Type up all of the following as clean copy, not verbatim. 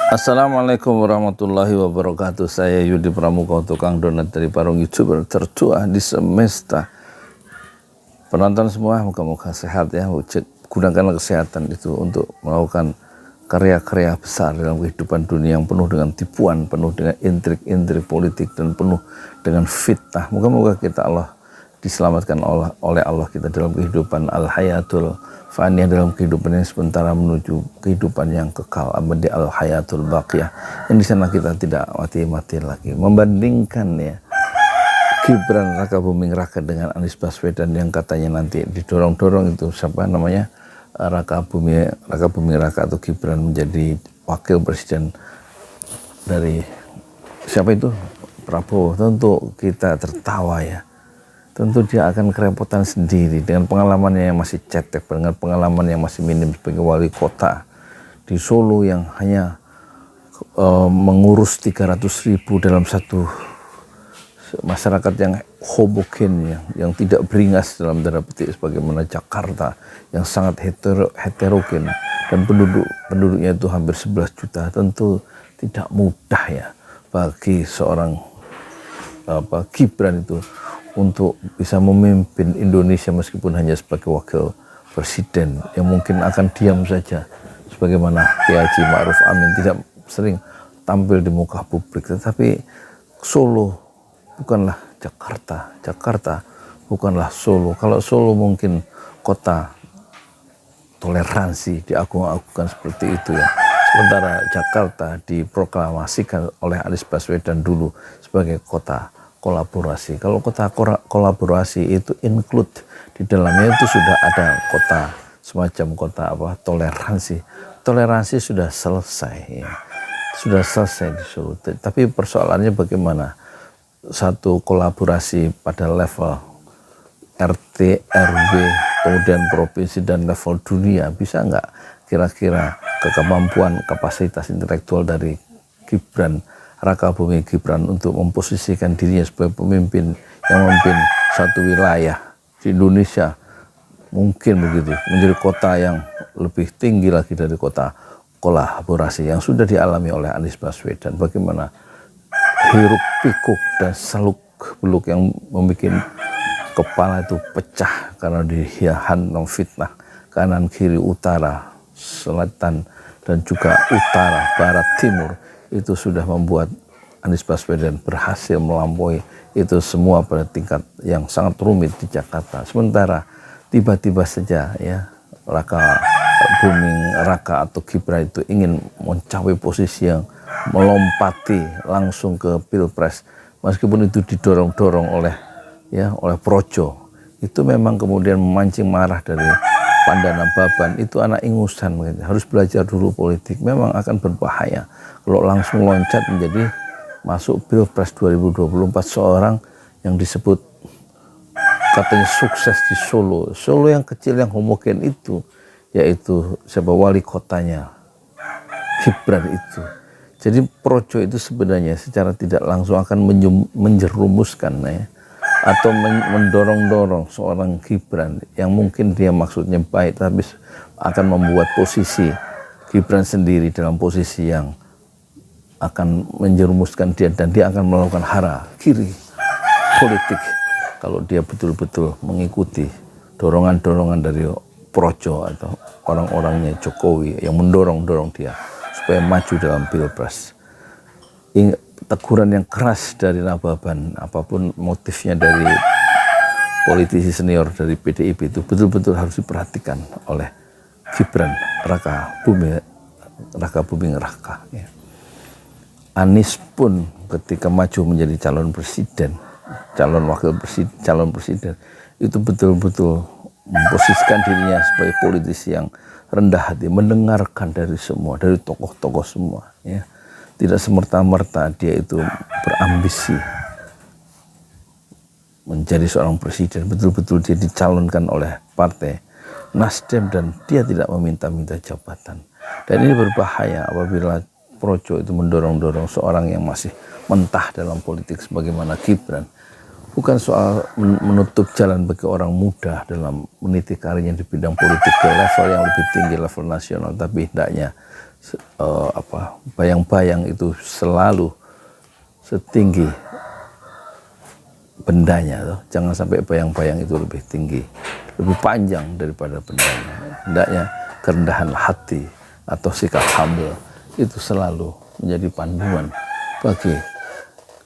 Assalamualaikum warahmatullahi wabarakatuh. Saya Yudi Pramuka, tukang donat dari Parung, YouTuber tertua di semesta. Penonton semua, moga-moga sehat ya. Gunakanlah kesehatan itu untuk melakukan karya-karya besar dalam kehidupan dunia yang penuh dengan tipuan, penuh dengan intrik-intrik politik, dan penuh dengan fitnah. Moga-moga kita diselamatkan oleh Allah kita dalam kehidupan al-hayatul faniyah, dalam kehidupan yang sementara menuju kehidupan yang kekal abadi, al-hayatul baqiyah, yang di sana kita tidak mati-mati lagi. Membandingkan ya Gibran Raka Buming Raka dengan Anies Baswedan yang katanya nanti didorong-dorong itu siapa namanya, Raka Buming Raka atau Gibran menjadi wakil presiden dari siapa itu, Prabowo. Tentu kita tertawa ya. Tentu dia akan kerepotan sendiri dengan pengalamannya yang masih cetek, dengan pengalaman yang masih minim sebagai wali kota di Solo yang hanya mengurus 300.000 dalam satu masyarakat yang homogen, yang tidak beringas dalam tanda petik, sebagaimana Jakarta yang sangat heterogen dan penduduknya itu hampir 11 juta. Tentu tidak mudah ya bagi seorang Gibran itu untuk bisa memimpin Indonesia meskipun hanya sebagai wakil presiden yang mungkin akan diam saja, sebagaimana Kiai Haji Ma'ruf Amin tidak sering tampil di muka publik. Tetapi Solo bukanlah Jakarta, Jakarta bukanlah Solo. Kalau Solo mungkin kota toleransi, diagung-agungkan seperti itu ya, sementara Jakarta diproklamasikan oleh Anies Baswedan dulu sebagai kota kolaborasi. Kalau kota kolaborasi itu include di dalamnya itu sudah ada kota semacam kota toleransi. Toleransi sudah selesai ya. Sudah selesai di Solo. Tapi persoalannya bagaimana satu kolaborasi pada level RT, RW, kemudian provinsi dan level dunia, bisa nggak kira-kira kemampuan kapasitas intelektual dari Gibran Raka Buming Gibran untuk memposisikan dirinya sebagai pemimpin yang memimpin satu wilayah di Indonesia, mungkin begitu, menjadi kota yang lebih tinggi lagi dari kota kolaborasi yang sudah dialami oleh Anies Baswedan. Bagaimana hiruk pikuk dan seluk beluk yang membuat kepala itu pecah karena dihantam fitnah kanan kiri utara selatan dan juga utara barat timur. Itu sudah membuat Anies Baswedan berhasil melampaui itu semua pada tingkat yang sangat rumit di Jakarta. Sementara tiba-tiba saja ya Raka Buming Raka atau Gibran itu ingin mencapai posisi yang melompati langsung ke Pilpres, meskipun itu didorong-dorong oleh Projo. Itu memang kemudian memancing marah dari Pandana Baban. Itu anak ingusan, harus belajar dulu politik. Memang akan berbahaya kalau langsung loncat menjadi masuk Pilpres 2024 seorang yang disebut katanya sukses di Solo. Solo yang kecil yang homogen itu, yaitu siapa wali kotanya Gibran itu. Jadi Projo itu sebenarnya secara tidak langsung akan menjerumuskan ya, atau mendorong-dorong seorang Gibran yang mungkin dia maksudnya baik, tapi akan membuat posisi Gibran sendiri dalam posisi yang akan menjerumuskan dia, dan dia akan melakukan hara kiri politik kalau dia betul-betul mengikuti dorongan-dorongan dari Projo atau orang-orangnya Jokowi yang mendorong-dorong dia supaya maju dalam Pilpres. Teguran yang keras dari Nababan, apapun motifnya dari politisi senior dari PDIP, itu betul-betul harus diperhatikan oleh Gibran Raka Buming Raka ya. Anies pun ketika maju menjadi calon presiden, calon presiden itu betul-betul memposisikan dirinya sebagai politisi yang rendah hati, mendengarkan dari semua, dari tokoh-tokoh semua ya. Tidak semerta-merta dia itu berambisi menjadi seorang presiden, betul-betul dia dicalonkan oleh partai Nasdem dan dia tidak meminta-minta jabatan. Dan ini berbahaya apabila Projo itu mendorong-dorong seorang yang masih mentah dalam politik sebagaimana Gibran. Bukan soal menutup jalan bagi orang muda dalam meniti karirnya di bidang politik ke level yang lebih tinggi, level nasional, tapi hendaknya bayang-bayang itu selalu setinggi bendanya, toh. Jangan sampai bayang-bayang itu lebih tinggi, lebih panjang daripada bendanya. Hendaknya kerendahan hati atau sikap humble itu selalu menjadi panduan bagi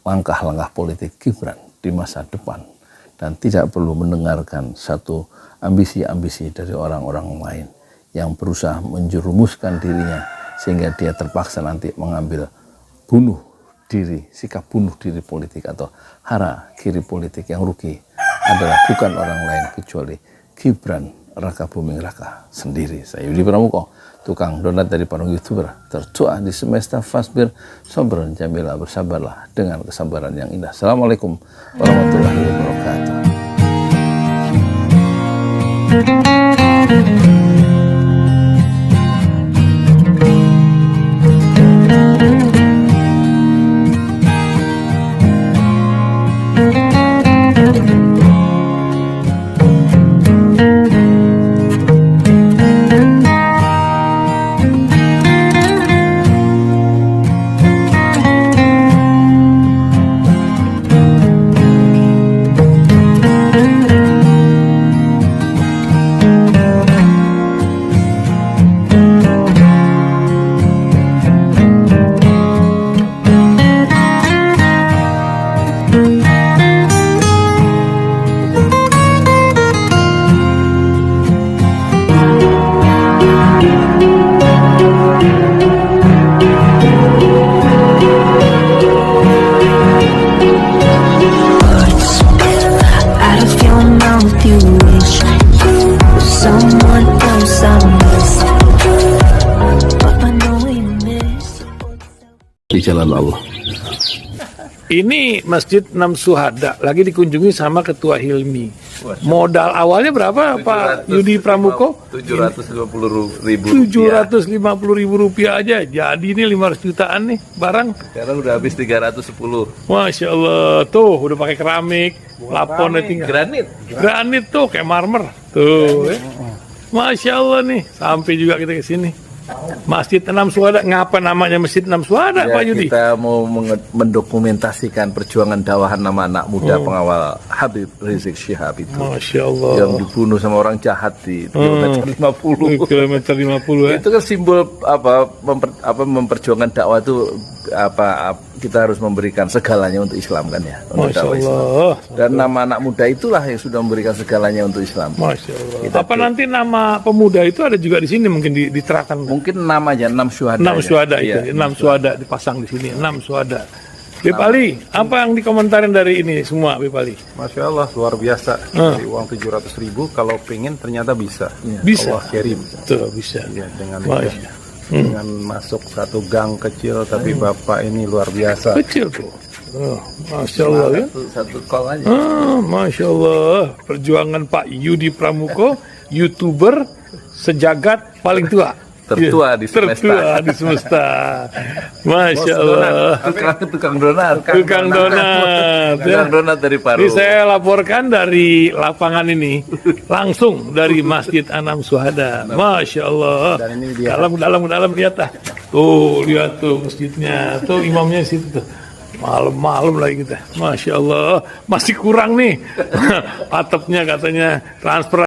langkah-langkah politik Gibran di masa depan, dan tidak perlu mendengarkan satu ambisi-ambisi dari orang-orang lain yang berusaha menjerumuskan dirinya sehingga dia terpaksa nanti mengambil bunuh diri, sikap bunuh diri politik atau hara kiri politik. Yang rugi adalah bukan orang lain kecuali Gibran Raka Buming Raka sendiri. Saya Yudi Pramuko, tukang donat dari para YouTuber tertua di semesta Fasbir Sobron Jamila, bersabarlah dengan kesabaran yang indah. Assalamualaikum warahmatullahi wabarakatuh. Di jalan Allah. Ini Masjid Enam Syuhada lagi dikunjungi sama Ketua Hilmi. Modal awalnya berapa Pak Yudi Pramuko? 750.000 Rp750.000 aja. Jadi ini 500 jutaan nih barang. Sekarang udah habis 310. Masya Allah, tuh udah pakai keramik, laponnya tinggal. Granit tuh kayak marmer. Tuh, Masya Allah nih, sampai juga kita ke sini. Masjid Enam Syuhada, ngapa namanya Masjid Enam Syuhada, Ya, Pak Yudi? kita mau mendokumentasikan perjuangan dakwah nama anak muda pengawal Habib Rizik Syihab itu. Masya Allah. Yang dibunuh sama orang jahat di kilometer 50. Kilometer 50 ya. Itu kan simbol memperjuangkan dakwah itu kita harus memberikan segalanya untuk Islam kan ya. Untuk Masya dakwah Islam. Allah. Dan nama anak muda itulah yang sudah memberikan segalanya untuk Islam. Masya Allah. Apa nanti nama pemuda itu ada juga di sini mungkin diterahkan? Mungkin namanya 6 Syuhada. 6 Syuhada itu, Iya, 6 Syuhada dipasang di sini, 6 Syuhada. Bip Ali, apa yang dikomentarin dari ini semua, Bip Ali? Masya Allah, luar biasa. Dari uang 700.000, kalau pengen ternyata bisa. Bisa. Allah kirim. Tuh, bisa. Ya, Masya. dengan masuk satu gang kecil, tapi Bapak ini luar biasa. Kecil tuh. Oh, Masya Allah ya. Satu call aja. Masya Allah. Perjuangan Pak Yudi Pramuko, YouTuber sejagat paling tua. Tertua di semesta. Tertua di semesta. Masya Allah. Tukang donat. Tukang donat. Tukang donat dari Paru. Ini saya laporkan dari lapangan ini, langsung dari Masjid Enam Syuhada. Masya Allah. Dan ini dia. Dalam lihat ah. Tuh, lihat tuh masjidnya. Tuh imamnya di situ tuh. Malam-malam lagi kita. Masya Allah. Masih kurang nih. Atapnya katanya transfer.